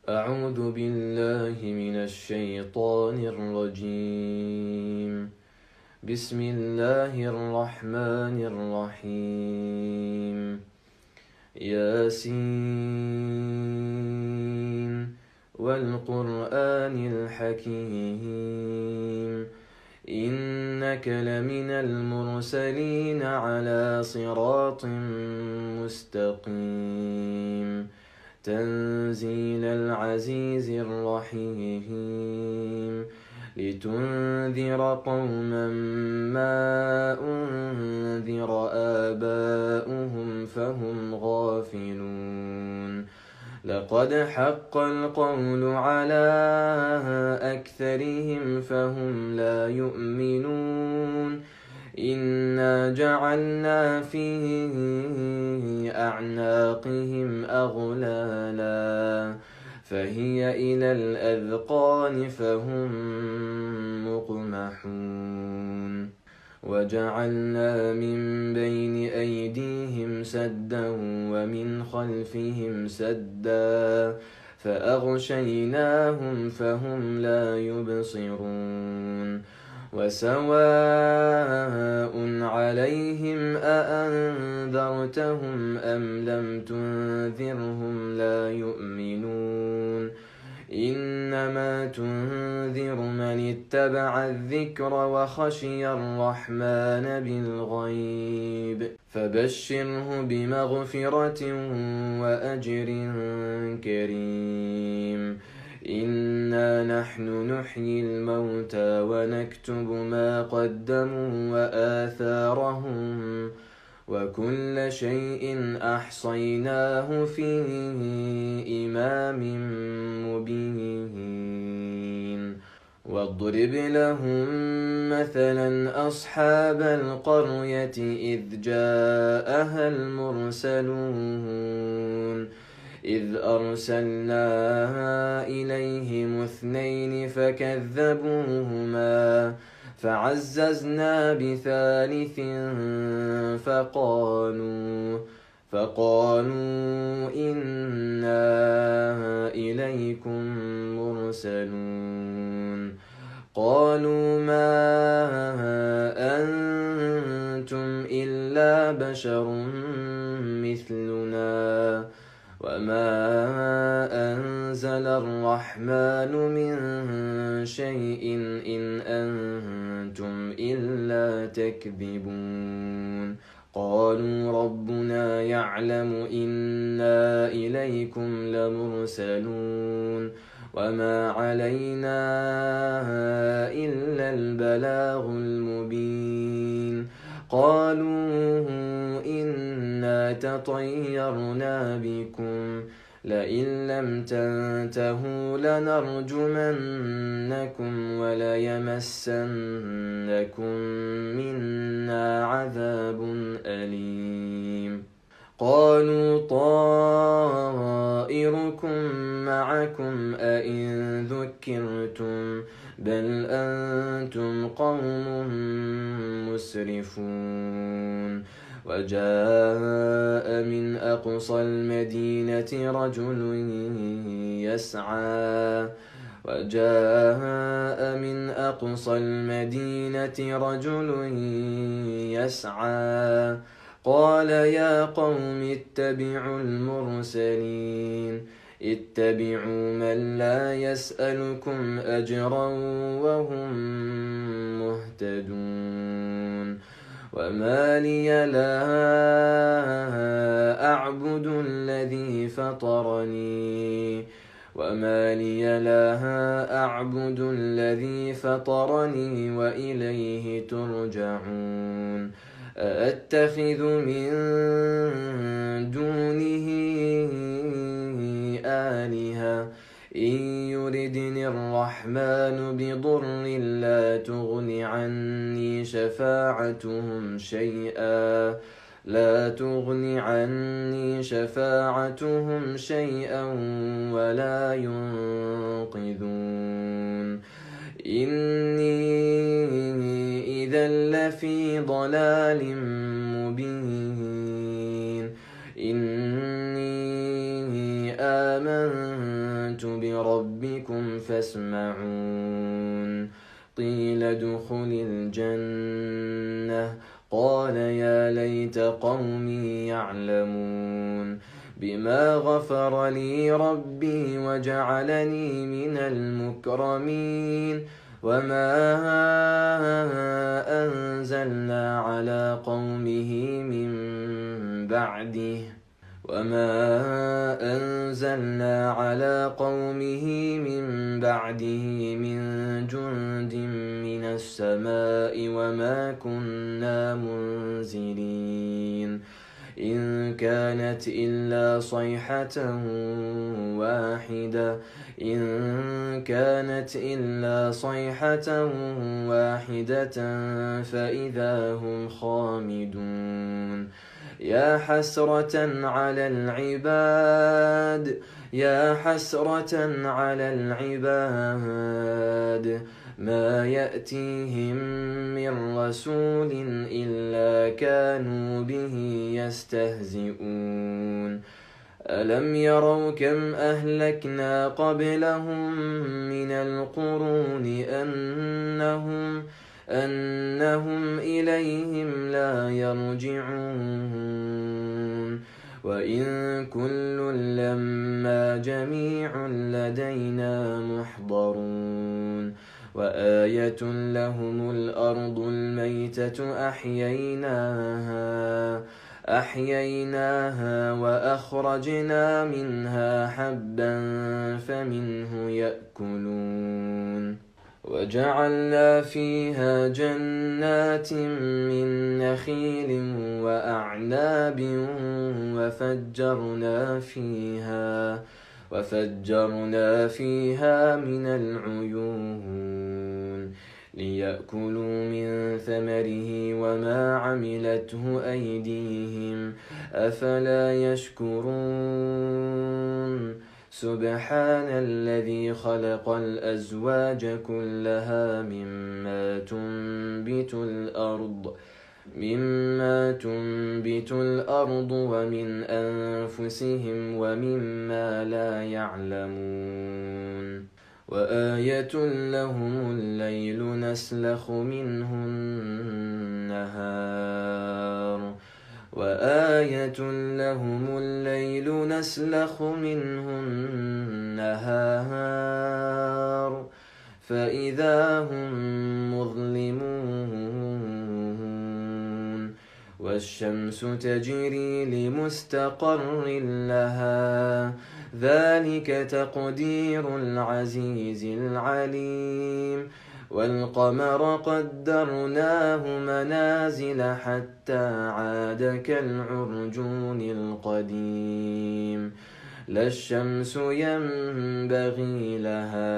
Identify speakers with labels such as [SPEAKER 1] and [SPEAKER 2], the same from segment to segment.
[SPEAKER 1] أعوذ بالله من الشيطان الرجيم. بسم الله الرحمن الرحيم. ياسين والقرآن الحكيم إنك لمن المرسلين على صراط مستقيم تنزيل العزيز الرحيم لتنذر قوما ما أنذر آباؤهم فهم غافلون لقد حق القول على أكثرهم فهم لا يؤمنون إنا جعلنا في أعناقهم أغلالا فهي إلى الأذقان فهم مقمحون وجعلنا من بين أيديهم سدا ومن خلفهم سدا فأغشيناهم فهم لا يبصرون وسواء عليهم أأنذرتهم أم لم تنذرهم لا يؤمنون إنما تنذر من اتبع الذكر وخشي الرحمن بالغيب فبشره بمغفرة وأجر كريم إنا نحن نحيي الموتى ونكتب ما قدموا وآثارهم وكل شيء أحصيناه في إمام مبين واضرب لهم مثلا أصحاب القرية إذ جاءها المرسلون إذ أرسلنا إليهم اثنين فكذبوهما فعززنا بثالث فقالوا إنا إليكم مرسلون قالوا ما أنتم إلا بشر مثلنا وما أنزل الرحمن من شيء إن أنتم إلا تكذبون قالوا ربنا يعلم إنا إليكم لمرسلون وما علينا إلا البلاغ المبين قالوا إنا تطيرنا بكم لئن لم تنتهوا لنرجمنكم وليمسنكم منا عذاب أليم قالوا طائركم معكم أئن ذكرتم بل أنتم قوم مسرفون وجاء من أقصى المدينة رجل يسعى قال يا قوم اتبعوا المرسلين اتبعوا من لا يسألكم أجرا وهم مهتدون وما لي لا أعبد الذي فطرني وإليه ترجعون أأتخذ من دونه آلهة إن يردني الرحمن بضر لا تغن عني شفاعتهم شيئا ولا ينقذون إني إذا لفي ضلال مبين إني آمنت آمنت بربكم فاسمعون قيل ادخل الجنة قال يا ليت قومي يعلمون بما غفر لي ربي وجعلني من المكرمين وما أنزلنا على قومه من بعده من جند من السماء وما كنا منزلين إن كانت إلا صيحة واحدة فإذا هم خامدون يا حسرة على العباد ما يأتيهم من رسول إلا كانوا به يستهزئون ألم يروا كم أهلكنا قبلهم من القرون أنهم إليهم لا يرجعون وإن كل لما جميع لدينا محضرون وآية لهم الأرض الميتة أحييناها وأخرجنا منها حبا فمنه يأكلون وجعلنا فيها جنات من نخيل وأعناب وفجرنا فيها من العيون ليأكلوا من ثمره وما عملته أيديهم أفلا يشكرون سبحان الذي خلق الأزواج كلها مما تنبت الأرض ومن أنفسهم ومما لا يعلمون وآية لهم الليل نسلخ منه النهار فإذا هم مظلمون والشمس تجري لمستقر لها ذلك تقدير العزيز العليم والقمر قدرناه منازل حتى عاد كالعرجون القديم لا الشمس ينبغي لها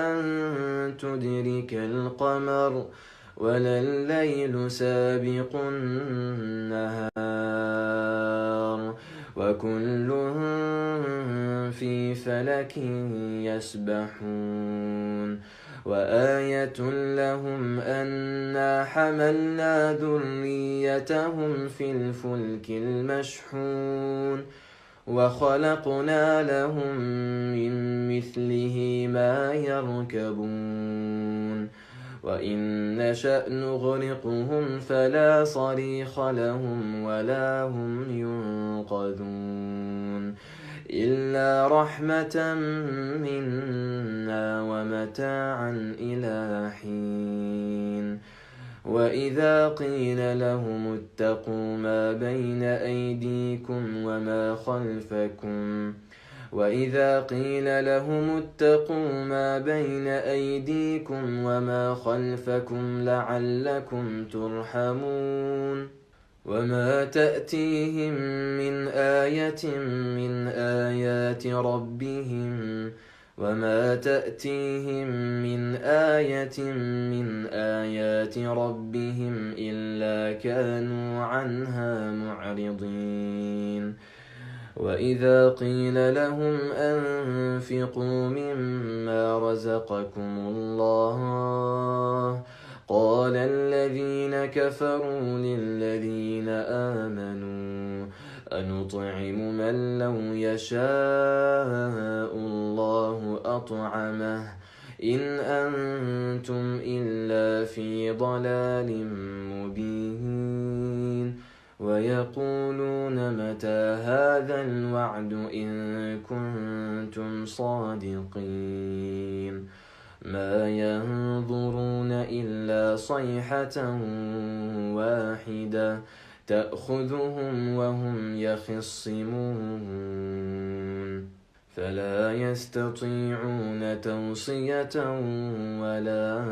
[SPEAKER 1] أن تدرك القمر ولا الليل سابق النهار وكل في فلك يسبحون وآية لهم أنا حملنا ذريتهم في الفلك المشحون وخلقنا لهم من مثله ما يركبون وإن نشأ نغرقهم فلا صريخ لهم ولا هم ينقذون إلا رحمة منا ومتاعا إلى حين وإذا قيل لهم اتقوا ما بين أيديكم وما خلفكم لعلكم ترحمون وما تأتيهم من آية من آيات ربهم إلا كانوا عنها معرضين وإذا قيل لهم أنفقوا مما رزقكم الله قال الذين كفروا للذين آمنوا أنطعم من لو يشاء الله أطعمه إن أنتم إلا في ضلال مبين ويقولون متى هذا الوعد إن كنتم صادقين ما ينظرون إلا صيحة واحدة تأخذهم وهم يخصمون فلا يستطيعون توصية ولا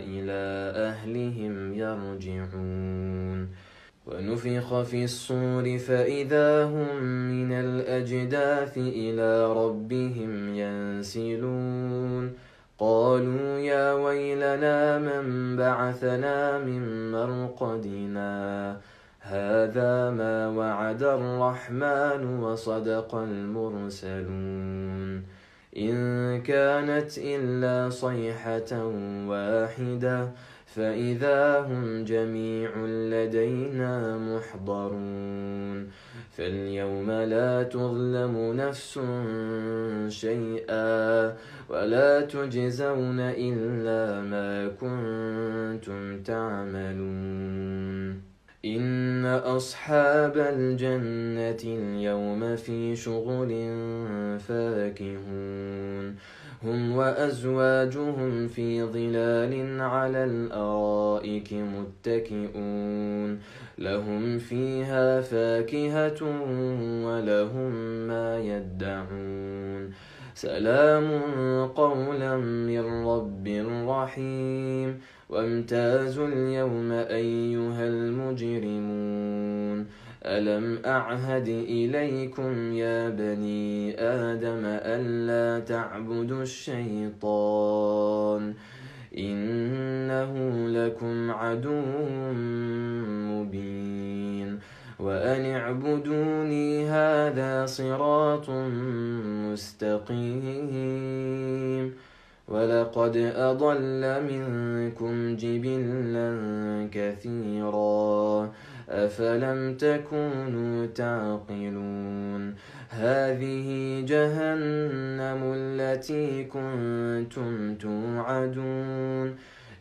[SPEAKER 1] إلى أهلهم يرجعون ونفخ في الصور فإذا هم من الأجداث إلى ربهم ينسلون قالوا يا ويلنا من بعثنا من مرقدنا هذا ما وعد الرحمن وصدق المرسلون إن كانت إلا صيحة واحدة فإذا هم جميع لدينا محضرون فاليوم لا تظلم نفس شيئا ولا تجزون إلا ما كنتم تعملون إن أصحاب الجنة اليوم في شغل فاكهون هم وأزواجهم في ظلال على الأرائك متكئون لهم فيها فاكهة ولهم ما يدعون سلام قولا من رب رحيم وامتازوا اليوم أيها المجرمون ألم أعهد إليكم يا بني آدم ألا تعبدوا الشيطان إنه لكم عدو مبين وأن اعبدوني هذا صراط مستقيم ولقد أضل منكم جبلا كثيرا أفلم تكونوا تعقلون هذه جهنم التي كنتم توعدون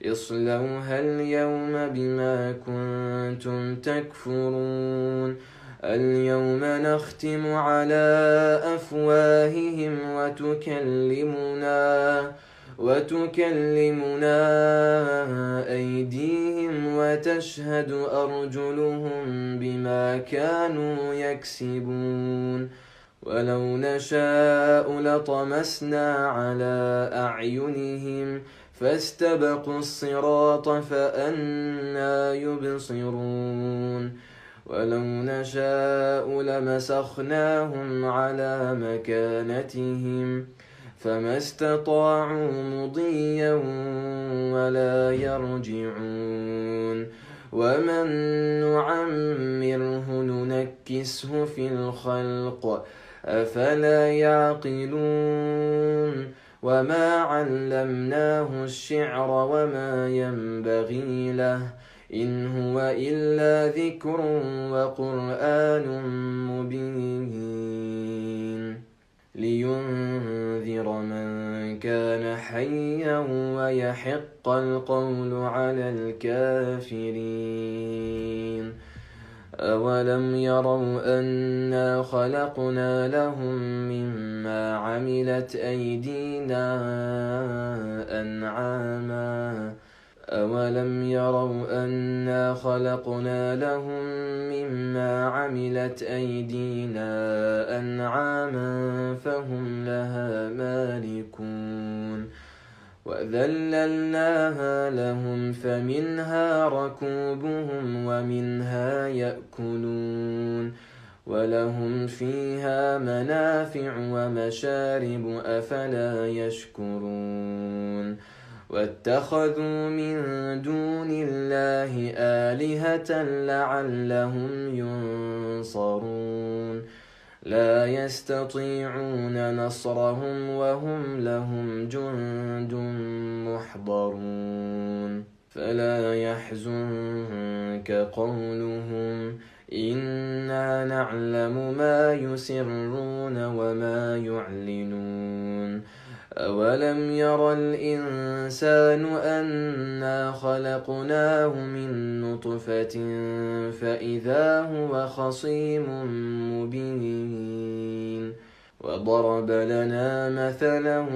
[SPEAKER 1] اصلوها اليوم بما كنتم تكفرون اليوم نختم على أفواههم وتكلمنا أيديهم وتشهد أرجلهم بما كانوا يكسبون ولو نشاء لطمسنا على أعينهم فاستبقوا الصراط فأنى يبصرون ولو نشاء لمسخناهم على مكانتهم فما استطاعوا مضيا ولا يرجعون ومن نعمره ننكسه في الخلق أفلا يعقلون وما علمناه الشعر وما ينبغي له إن هو إلا ذكر وقرآن مبين لينذر من كان حيا ويحق القول على الكافرين أولم يروا أنا خلقنا لهم مما عملت أيدينا أنعاما أولم يروا أنا خلقنا لهم مما عملت أيدينا أنعاما فهم لها مالكون وذللناها لهم فمنها ركوبهم ومنها يأكلون ولهم فيها منافع ومشارب أفلا يشكرون واتخذوا من دون الله آلهة لعلهم ينصرون لا يستطيعون نصرهم وهم لهم جند محضرون فلا يحزنك قولهم إنا نعلم ما يسرون وما يعلنون أولم ير الإنسان أنا خلقناه من نطفة فإذا هو خصيم مبين وضرب لنا مثلا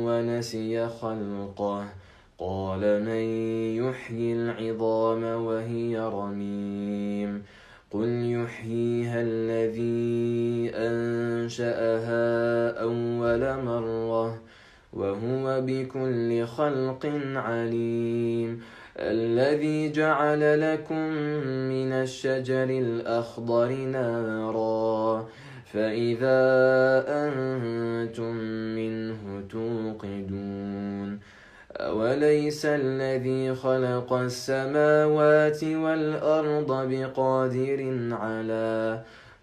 [SPEAKER 1] ونسي خلقه قال من يحيي العظام وهي رميم قل يحييها الذي أنشأها أول مرة وهو بكل خلق عليم الذي جعل لكم من الشجر الأخضر نارا فإذا أنتم منه توقدون أوليس الذي خلق السماوات والأرض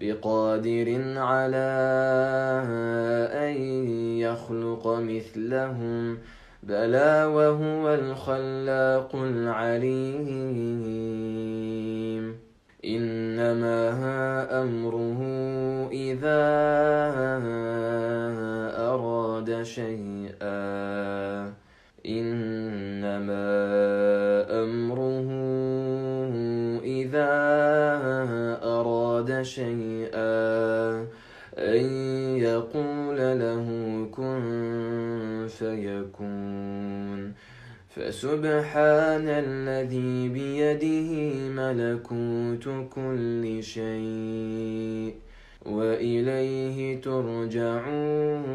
[SPEAKER 1] بقادر على أن يخلق مثلهم بلى وهو الخلاق العليم إنما أمره إذا أراد شيئا إنما أمره إذا أراد شيئا أن يقول له كن فيكون فسبحان الذي بيده ملكوت كل شيء وإليه ترجعون